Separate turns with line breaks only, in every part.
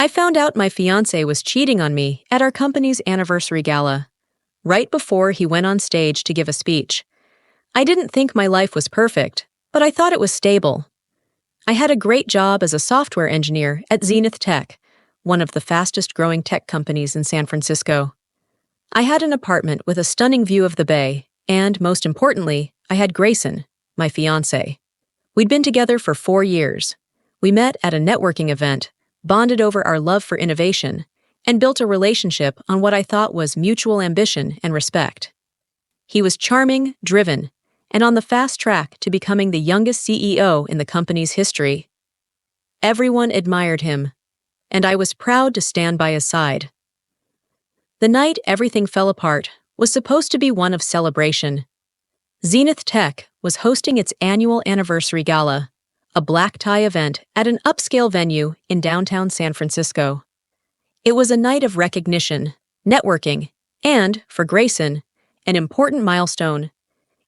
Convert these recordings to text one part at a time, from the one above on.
I found out my fiancé was cheating on me at our company's anniversary gala, right before he went on stage to give a speech. I didn't think my life was perfect, but I thought it was stable. I had a great job as a software engineer at Zenith Tech, one of the fastest-growing tech companies in San Francisco. I had an apartment with a stunning view of the bay, and, most importantly, I had Grayson, my fiancé. We'd been together for 4 years. We met at a networking event, bonded over our love for innovation, and built a relationship on what I thought was mutual ambition and respect. He was charming, driven, and on the fast track to becoming the youngest CEO in the company's history. Everyone admired him, and I was proud to stand by his side. The night everything fell apart was supposed to be one of celebration. Zenith Tech was hosting its annual anniversary gala, a black-tie event at an upscale venue in downtown San Francisco. It was a night of recognition, networking, and, for Grayson, an important milestone.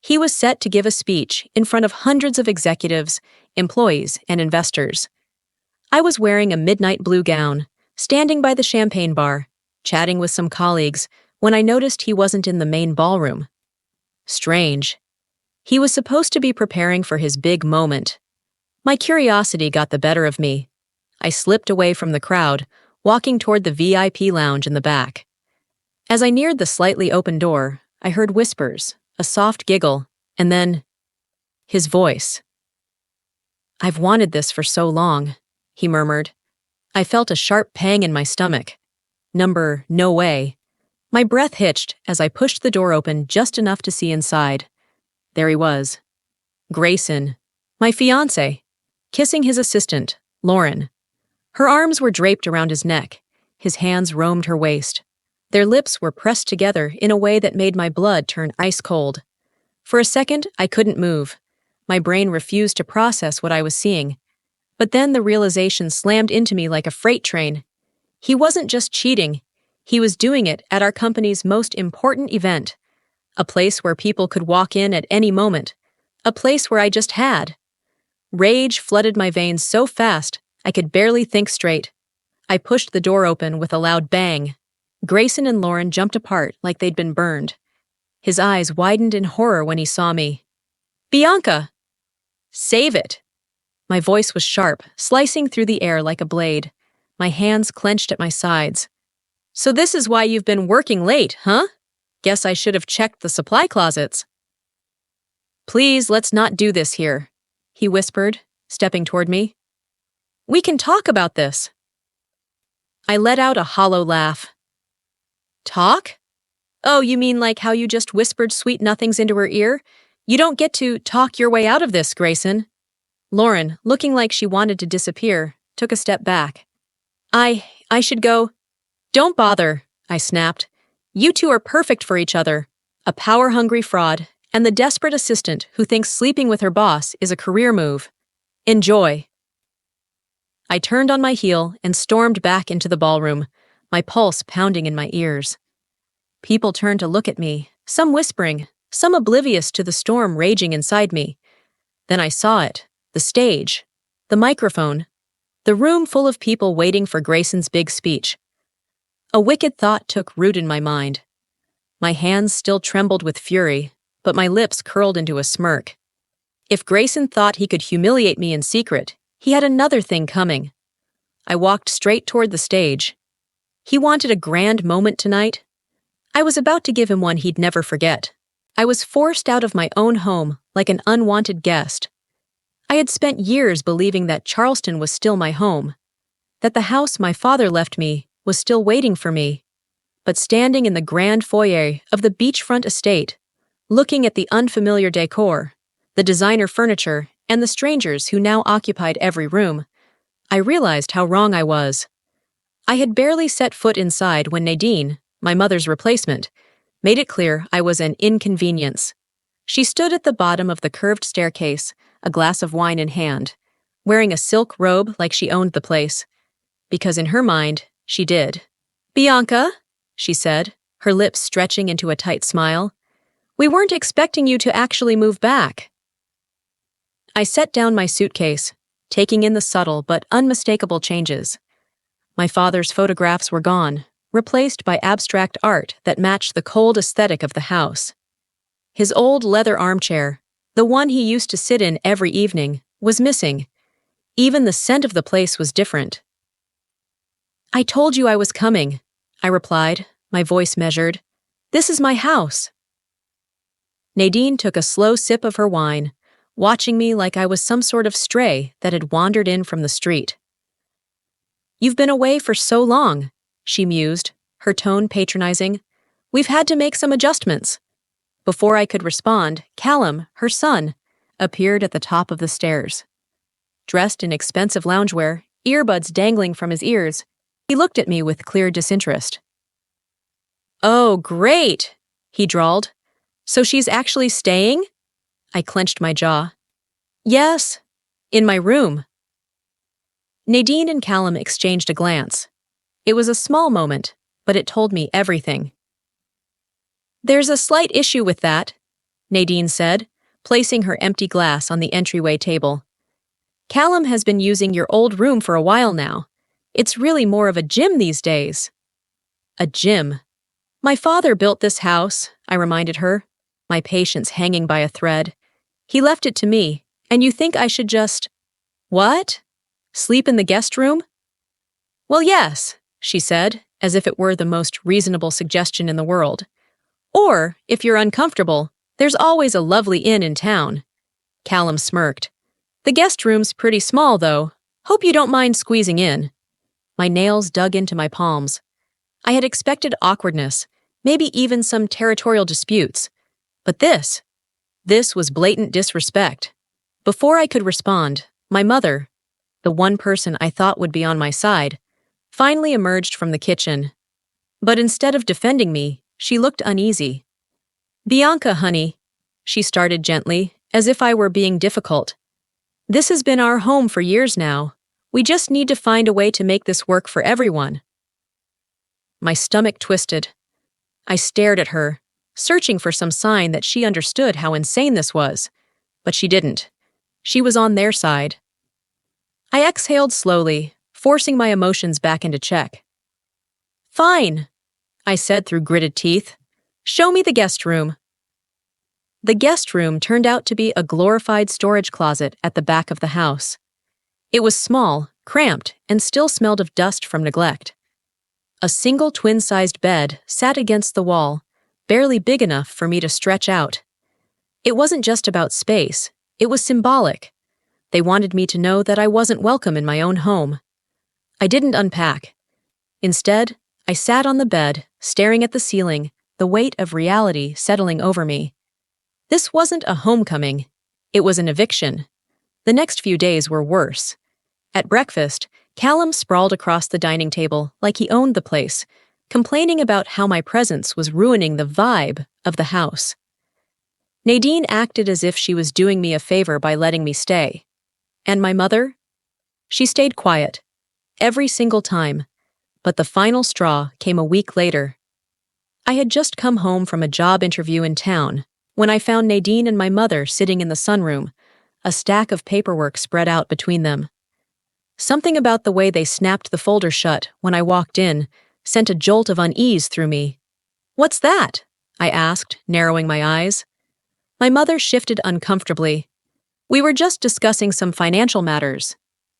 He was set to give a speech in front of hundreds of executives, employees, and investors. I was wearing a midnight blue gown, standing by the champagne bar, chatting with some colleagues, when I noticed he wasn't in the main ballroom. Strange. He was supposed to be preparing for his big moment. My curiosity got the better of me. I slipped away from the crowd, walking toward the VIP lounge in the back. As I neared the slightly open door, I heard whispers, a soft giggle, and then his voice. "I've wanted this for so long," he murmured. I felt a sharp pang in my stomach. No way. My breath hitched as I pushed the door open just enough to see inside. There he was. Grayson, my fiancé, kissing his assistant, Lauren. Her arms were draped around his neck. His hands roamed her waist. Their lips were pressed together in a way that made my blood turn ice cold. For a second, I couldn't move. My brain refused to process what I was seeing. But then the realization slammed into me like a freight train. He wasn't just cheating. He was doing it at our company's most important event. A place where people could walk in at any moment. A place where I just had. Rage flooded my veins so fast, I could barely think straight. I pushed the door open with a loud bang. Grayson and Lauren jumped apart like they'd been burned. His eyes widened in horror when he saw me. "Bianca!" "Save it!" My voice was sharp, slicing through the air like a blade. My hands clenched at my sides. "So this is why you've been working late, huh? Guess I should have checked the supply closets." "Please, let's not do this here," he whispered, stepping toward me. "We can talk about this." I let out a hollow laugh. "Talk? Oh, you mean like how you just whispered sweet nothings into her ear? You don't get to talk your way out of this, Grayson." Lauren, looking like she wanted to disappear, took a step back. I should go." "Don't bother," I snapped. "You two are perfect for each other. A power-hungry fraud and the desperate assistant who thinks sleeping with her boss is a career move. Enjoy." I turned on my heel and stormed back into the ballroom, my pulse pounding in my ears. People turned to look at me, some whispering, some oblivious to the storm raging inside me. Then I saw it, the stage, the microphone, the room full of people waiting for Grayson's big speech. A wicked thought took root in my mind. My hands still trembled with fury, but my lips curled into a smirk. If Grayson thought he could humiliate me in secret, he had another thing coming. I walked straight toward the stage. He wanted a grand moment tonight. I was about to give him one he'd never forget. I was forced out of my own home like an unwanted guest. I had spent years believing that Charleston was still my home, that the house my father left me was still waiting for me. But standing in the grand foyer of the beachfront estate, looking at the unfamiliar decor, the designer furniture, and the strangers who now occupied every room, I realized how wrong I was. I had barely set foot inside when Nadine, my mother's replacement, made it clear I was an inconvenience. She stood at the bottom of the curved staircase, a glass of wine in hand, wearing a silk robe like she owned the place. Because in her mind, she did. "Bianca," she said, her lips stretching into a tight smile, "we weren't expecting you to actually move back." I set down my suitcase, taking in the subtle but unmistakable changes. My father's photographs were gone, replaced by abstract art that matched the cold aesthetic of the house. His old leather armchair, the one he used to sit in every evening, was missing. Even the scent of the place was different. "I told you I was coming," I replied, my voice measured. "This is my house." Nadine took a slow sip of her wine, watching me like I was some sort of stray that had wandered in from the street. "You've been away for so long," she mused, her tone patronizing. "We've had to make some adjustments." Before I could respond, Callum, her son, appeared at the top of the stairs. Dressed in expensive loungewear, earbuds dangling from his ears, he looked at me with clear disinterest. "Oh, great," he drawled. "So she's actually staying?" I clenched my jaw. "Yes, in my room." Nadine and Callum exchanged a glance. It was a small moment, but it told me everything. "There's a slight issue with that," Nadine said, placing her empty glass on the entryway table. "Callum has been using your old room for a while now. It's really more of a gym these days." "A gym? My father built this house," I reminded her, my patience hanging by a thread. "He left it to me, and you think I should just—" "What? Sleep in the guest room?" "Well, yes," she said, as if it were the most reasonable suggestion in the world. "Or, if you're uncomfortable, there's always a lovely inn in town." Callum smirked. "The guest room's pretty small, though. Hope you don't mind squeezing in." My nails dug into my palms. I had expected awkwardness, maybe even some territorial disputes. But this was blatant disrespect. Before I could respond, my mother, the one person I thought would be on my side, finally emerged from the kitchen. But instead of defending me, she looked uneasy. "Bianca, honey," she started gently, as if I were being difficult. "This has been our home for years now. We just need to find a way to make this work for everyone." My stomach twisted. I stared at her, searching for some sign that she understood how insane this was. But she didn't. She was on their side. I exhaled slowly, forcing my emotions back into check. "Fine," I said through gritted teeth. "Show me the guest room." The guest room turned out to be a glorified storage closet at the back of the house. It was small, cramped, and still smelled of dust from neglect. A single twin-sized bed sat against the wall, barely big enough for me to stretch out. It wasn't just about space, it was symbolic. They wanted me to know that I wasn't welcome in my own home. I didn't unpack. Instead, I sat on the bed, staring at the ceiling, the weight of reality settling over me. This wasn't a homecoming. It was an eviction. The next few days were worse. At breakfast, Callum sprawled across the dining table like he owned the place, complaining about how my presence was ruining the vibe of the house. Nadine acted as if she was doing me a favor by letting me stay. And my mother? She stayed quiet, every single time, but the final straw came a week later. I had just come home from a job interview in town when I found Nadine and my mother sitting in the sunroom, a stack of paperwork spread out between them. Something about the way they snapped the folder shut when I walked in sent a jolt of unease through me. "What's that?" I asked, narrowing my eyes. My mother shifted uncomfortably. "We were just discussing some financial matters."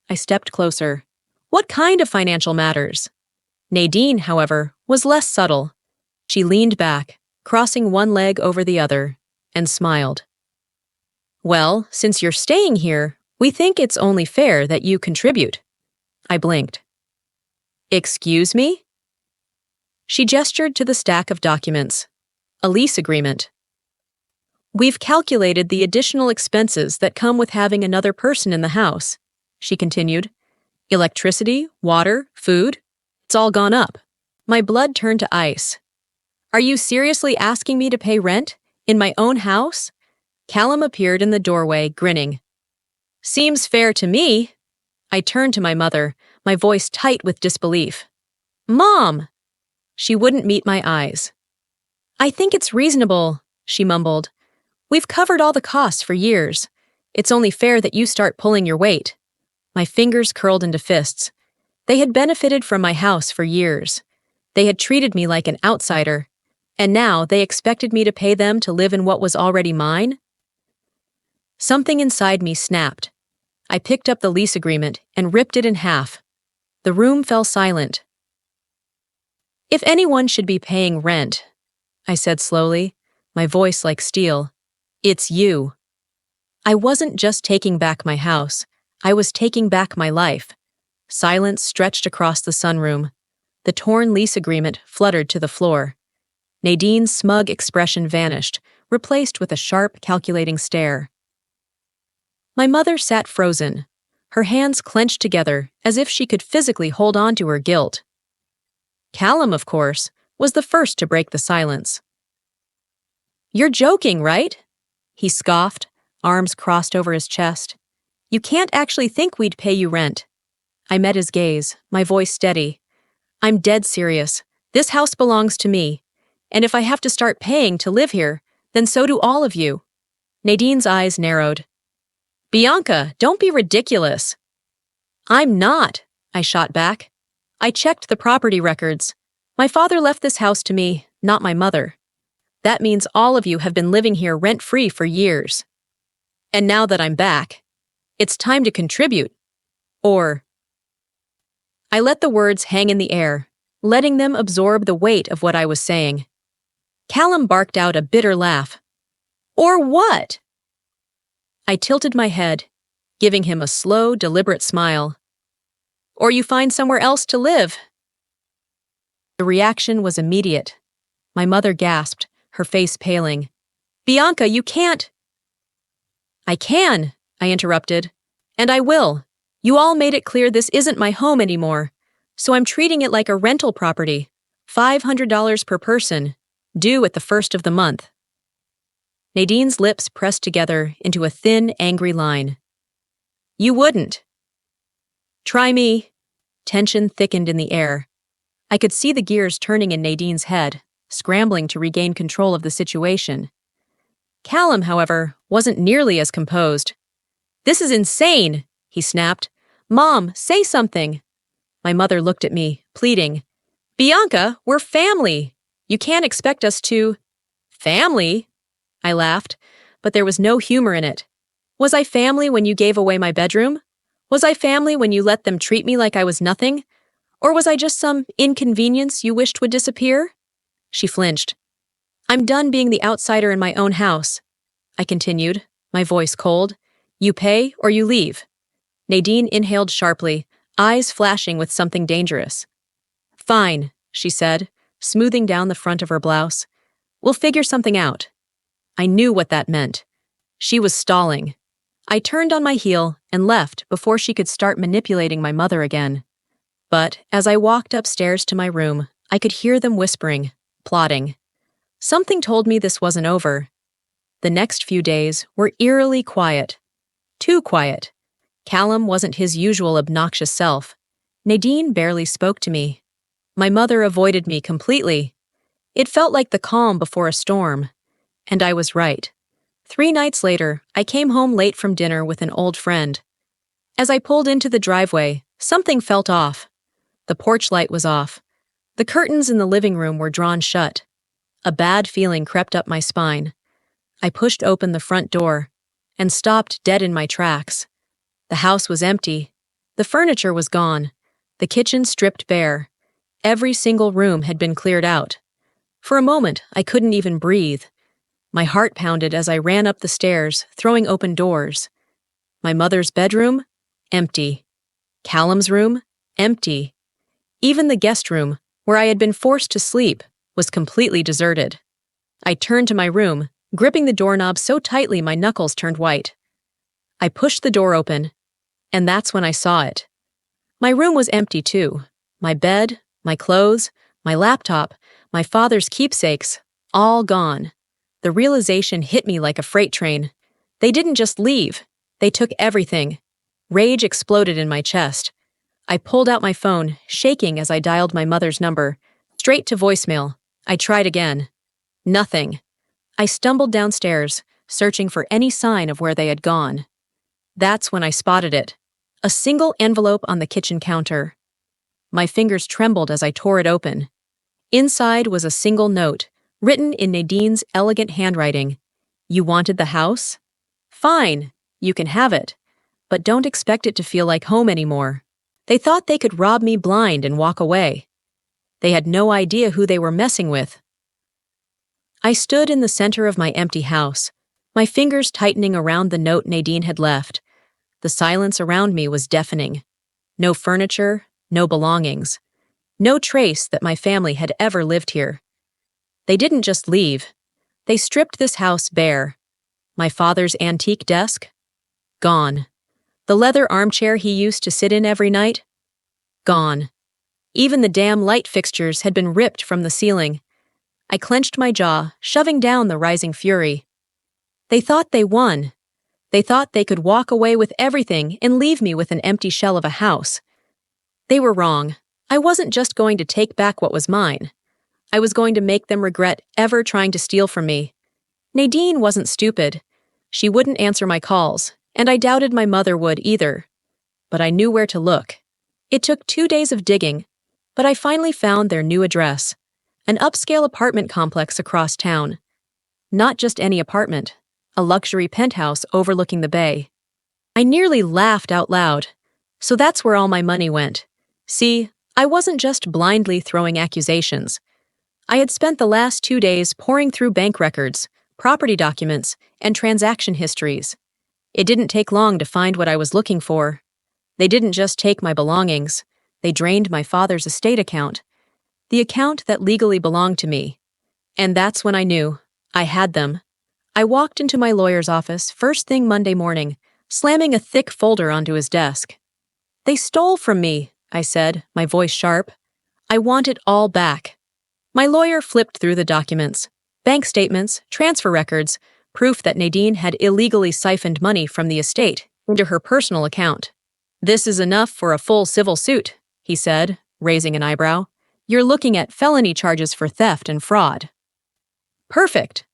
I stepped closer. "What kind of financial matters?" Nadine, however, was less subtle. She leaned back, crossing one leg over the other, and smiled. "Well, since you're staying here, we think it's only fair that you contribute." I blinked. "Excuse me?" She gestured to the stack of documents. "A lease agreement." "We've calculated the additional expenses that come with having another person in the house," she continued. "Electricity, water, food. It's all gone up." My blood turned to ice. "Are you seriously asking me to pay rent? In my own house?" Callum appeared in the doorway, grinning. "Seems fair to me." I turned to my mother, my voice tight with disbelief. "Mom!" She wouldn't meet my eyes. "I think it's reasonable," she mumbled. "We've covered all the costs for years. It's only fair that you start pulling your weight." My fingers curled into fists. They had benefited from my house for years. They had treated me like an outsider, and now they expected me to pay them to live in what was already mine? Something inside me snapped. I picked up the lease agreement and ripped it in half. The room fell silent. If anyone should be paying rent, I said slowly, my voice like steel, it's you. I wasn't just taking back my house, I was taking back my life. Silence stretched across the sunroom. The torn lease agreement fluttered to the floor. Nadine's smug expression vanished, replaced with a sharp, calculating stare. My mother sat frozen, her hands clenched together as if she could physically hold on to her guilt. Callum, of course, was the first to break the silence. "You're joking, right?" He scoffed, arms crossed over his chest. "You can't actually think we'd pay you rent." I met his gaze, my voice steady. "I'm dead serious. This house belongs to me. And if I have to start paying to live here, then so do all of you." Nadine's eyes narrowed. "Bianca, don't be ridiculous." "I'm not," I shot back. "I checked the property records. My father left this house to me, not my mother. That means all of you have been living here rent-free for years. And now that I'm back, it's time to contribute. Or..." I let the words hang in the air, letting them absorb the weight of what I was saying. Callum barked out a bitter laugh. "Or what?" I tilted my head, giving him a slow, deliberate smile. "Or you find somewhere else to live." The reaction was immediate. My mother gasped, her face paling. "Bianca, you can't." "I can," I interrupted. "And I will. You all made it clear this isn't my home anymore, so I'm treating it like a rental property. $500 per person, due at the first of the month." Nadine's lips pressed together into a thin, angry line. "You wouldn't." "Try me." Tension thickened in the air. I could see the gears turning in Nadine's head, scrambling to regain control of the situation. Callum, however, wasn't nearly as composed. "This is insane," he snapped. "Mom, say something." My mother looked at me, pleading. "Bianca, we're family. You can't expect us to..." "Family?" I laughed, but there was no humor in it. Was I family when you gave away my bedroom? Was I family when you let them treat me like I was nothing? Or was I just some inconvenience you wished would disappear? She flinched. "I'm done being the outsider in my own house," I continued, my voice cold. "You pay or you leave." Nadine inhaled sharply, eyes flashing with something dangerous. "Fine," she said, smoothing down the front of her blouse. "We'll figure something out." I knew what that meant. She was stalling. I turned on my heel and left before she could start manipulating my mother again. But as I walked upstairs to my room, I could hear them whispering, plotting. Something told me this wasn't over. The next few days were eerily quiet. Too quiet. Callum wasn't his usual obnoxious self. Nadine barely spoke to me. My mother avoided me completely. It felt like the calm before a storm. And I was right. 3 nights later, I came home late from dinner with an old friend. As I pulled into the driveway, something felt off. The porch light was off. The curtains in the living room were drawn shut. A bad feeling crept up my spine. I pushed open the front door and stopped dead in my tracks. The house was empty. The furniture was gone. The kitchen stripped bare. Every single room had been cleared out. For a moment, I couldn't even breathe. My heart pounded as I ran up the stairs, throwing open doors. My mother's bedroom? Empty. Callum's room? Empty. Even the guest room, where I had been forced to sleep, was completely deserted. I turned to my room, gripping the doorknob so tightly my knuckles turned white. I pushed the door open, and that's when I saw it. My room was empty too. My bed, my clothes, my laptop, my father's keepsakes, all gone. The realization hit me like a freight train. They didn't just leave. They took everything. Rage exploded in my chest. I pulled out my phone, shaking as I dialed my mother's number. Straight to voicemail. I tried again. Nothing. I stumbled downstairs, searching for any sign of where they had gone. That's when I spotted it. A single envelope on the kitchen counter. My fingers trembled as I tore it open. Inside was a single note, written in Nadine's elegant handwriting. You wanted the house? Fine, you can have it. But don't expect it to feel like home anymore. They thought they could rob me blind and walk away. They had no idea who they were messing with. I stood in the center of my empty house, my fingers tightening around the note Nadine had left. The silence around me was deafening. No furniture, no belongings. No trace that my family had ever lived here. They didn't just leave. They stripped this house bare. My father's antique desk? Gone. The leather armchair he used to sit in every night? Gone. Even the damn light fixtures had been ripped from the ceiling. I clenched my jaw, shoving down the rising fury. They thought they won. They thought they could walk away with everything and leave me with an empty shell of a house. They were wrong. I wasn't just going to take back what was mine. I was going to make them regret ever trying to steal from me. Nadine wasn't stupid. She wouldn't answer my calls, and I doubted my mother would either. But I knew where to look. It took 2 days of digging, but I finally found their new address, an upscale apartment complex across town. Not just any apartment, a luxury penthouse overlooking the bay. I nearly laughed out loud. So that's where all my money went. See, I wasn't just blindly throwing accusations. I had spent the last 2 days poring through bank records, property documents, and transaction histories. It didn't take long to find what I was looking for. They didn't just take my belongings. They drained my father's estate account, the account that legally belonged to me. And that's when I knew. I had them. I walked into my lawyer's office first thing Monday morning, slamming a thick folder onto his desk. They stole from me, I said, my voice sharp. I want it all back. My lawyer flipped through the documents, bank statements, transfer records, proof that Nadine had illegally siphoned money from the estate into her personal account. This is enough for a full civil suit, he said, raising an eyebrow. You're looking at felony charges for theft and fraud. Perfect.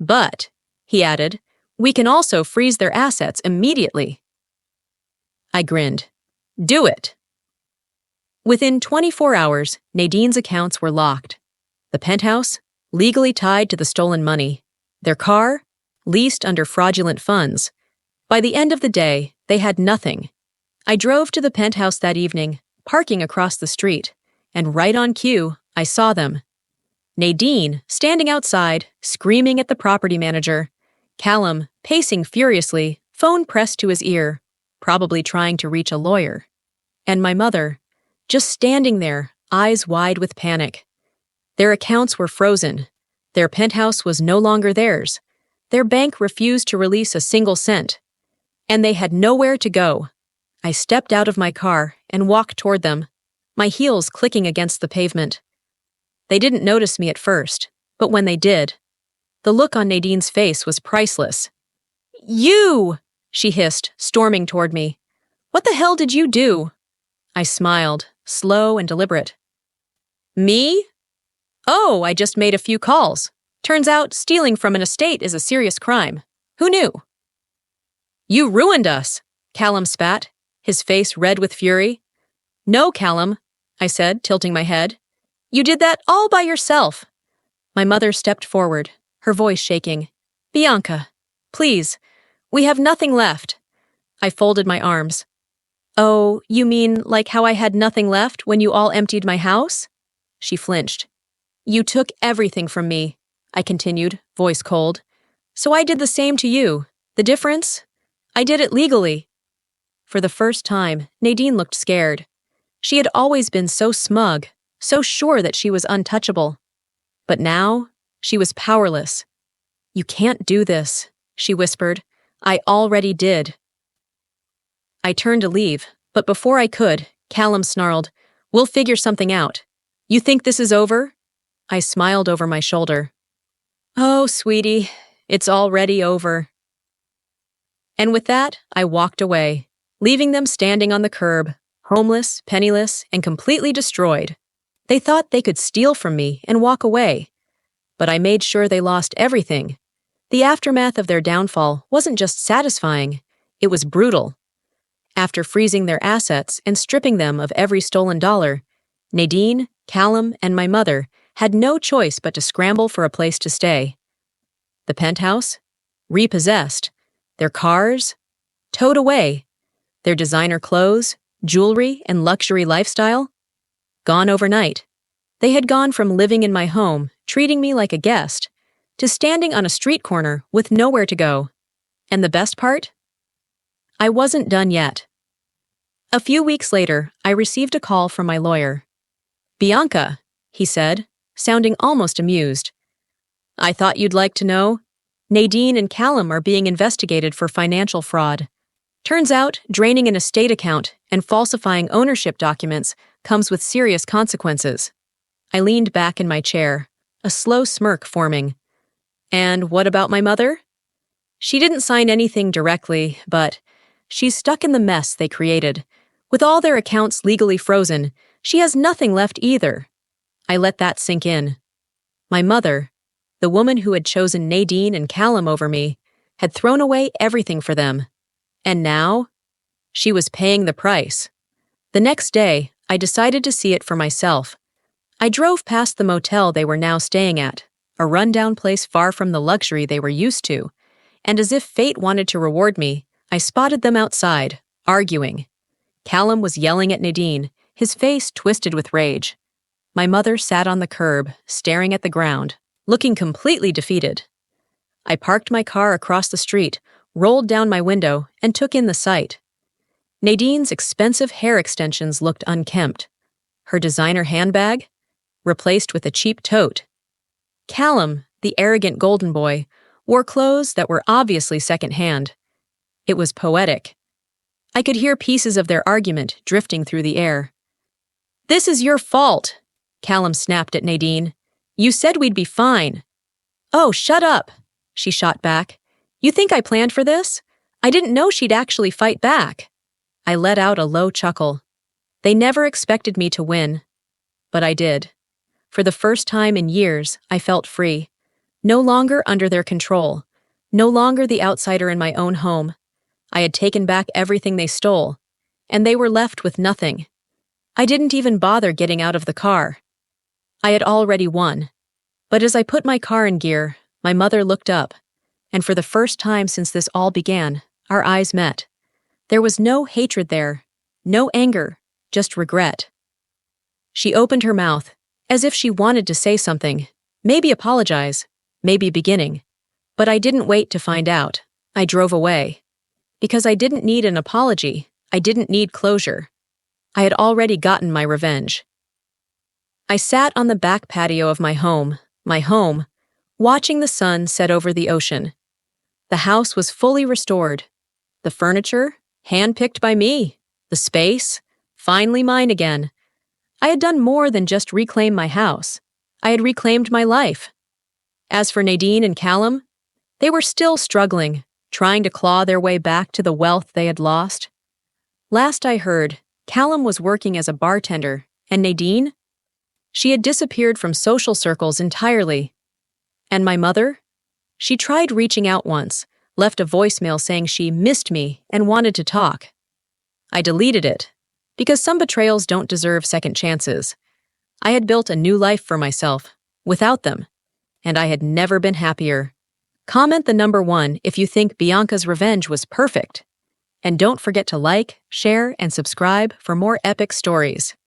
But, he added, we can also freeze their assets immediately. I grinned. Do it. Within 24 hours, Nadine's accounts were locked. The penthouse, legally tied to the stolen money. Their car, leased under fraudulent funds. By the end of the day, they had nothing. I drove to the penthouse that evening, parking across the street, and right on cue, I saw them. Nadine, standing outside, screaming at the property manager. Callum, pacing furiously, phone pressed to his ear, probably trying to reach a lawyer. And my mother, just standing there, eyes wide with panic. Their accounts were frozen. Their penthouse was no longer theirs. Their bank refused to release a single cent. And they had nowhere to go. I stepped out of my car and walked toward them, my heels clicking against the pavement. They didn't notice me at first, but when they did, the look on Nadine's face was priceless. You! She hissed, storming toward me. What the hell did you do? I smiled, slow and deliberate. Me? Oh, I just made a few calls. Turns out stealing from an estate is a serious crime. Who knew? You ruined us, Callum spat, his face red with fury. No, Callum, I said, tilting my head. You did that all by yourself. My mother stepped forward, her voice shaking. Bianca, please, we have nothing left. I folded my arms. Oh, you mean like how I had nothing left when you all emptied my house? She flinched. You took everything from me, I continued, voice cold. So I did the same to you. The difference? I did it legally. For the first time, Nadine looked scared. She had always been so smug, so sure that she was untouchable. But now, she was powerless. You can't do this, she whispered. I already did. I turned to leave, but before I could, Callum snarled, We'll figure something out. You think this is over? I smiled over my shoulder. Oh, sweetie, it's already over. And with that, I walked away, leaving them standing on the curb, homeless, penniless, and completely destroyed. They thought they could steal from me and walk away. But I made sure they lost everything. The aftermath of their downfall wasn't just satisfying, it was brutal. After freezing their assets and stripping them of every stolen dollar, Nadine, Callum, and my mother had no choice but to scramble for a place to stay. The penthouse? Repossessed. Their cars? Towed away. Their designer clothes, jewelry, and luxury lifestyle? Gone overnight. They had gone from living in my home, treating me like a guest, to standing on a street corner with nowhere to go. And the best part? I wasn't done yet. A few weeks later, I received a call from my lawyer. "Bianca," he said, sounding almost amused. "I thought you'd like to know. Nadine and Callum are being investigated for financial fraud. Turns out, draining an estate account and falsifying ownership documents comes with serious consequences." I leaned back in my chair, a slow smirk forming. "And what about my mother?" "She didn't sign anything directly, but she's stuck in the mess they created. With all their accounts legally frozen, she has nothing left either." I let that sink in. My mother, the woman who had chosen Nadine and Callum over me, had thrown away everything for them. And now? She was paying the price. The next day, I decided to see it for myself. I drove past the motel they were now staying at, a rundown place far from the luxury they were used to, and as if fate wanted to reward me, I spotted them outside, arguing. Callum was yelling at Nadine, his face twisted with rage. My mother sat on the curb, staring at the ground, looking completely defeated. I parked my car across the street, rolled down my window, and took in the sight. Nadine's expensive hair extensions looked unkempt. Her designer handbag? Replaced with a cheap tote. Callum, the arrogant golden boy, wore clothes that were obviously second-hand. It was poetic. I could hear pieces of their argument drifting through the air. "This is your fault," Callum snapped at Nadine. "You said we'd be fine." "Oh, shut up," she shot back. "You think I planned for this? I didn't know she'd actually fight back." I let out a low chuckle. They never expected me to win. But I did. For the first time in years, I felt free. No longer under their control. No longer the outsider in my own home. I had taken back everything they stole, and they were left with nothing. I didn't even bother getting out of the car. I had already won. But as I put my car in gear, my mother looked up, and for the first time since this all began, our eyes met. There was no hatred there, no anger, just regret. She opened her mouth, as if she wanted to say something, maybe apologize, maybe beginning. But I didn't wait to find out. I drove away. Because I didn't need an apology, I didn't need closure. I had already gotten my revenge. I sat on the back patio of my home, watching the sun set over the ocean. The house was fully restored. The furniture, hand-picked by me. The space, finally mine again. I had done more than just reclaim my house. I had reclaimed my life. As for Nadine and Callum, they were still struggling, trying to claw their way back to the wealth they had lost. Last I heard, Callum was working as a bartender, and Nadine? She had disappeared from social circles entirely. And my mother? She tried reaching out once, left a voicemail saying she missed me and wanted to talk. I deleted it, because some betrayals don't deserve second chances. I had built a new life for myself, without them, and I had never been happier. Comment the number 1 if you think Bianca's revenge was perfect. And don't forget to like, share, and subscribe for more epic stories.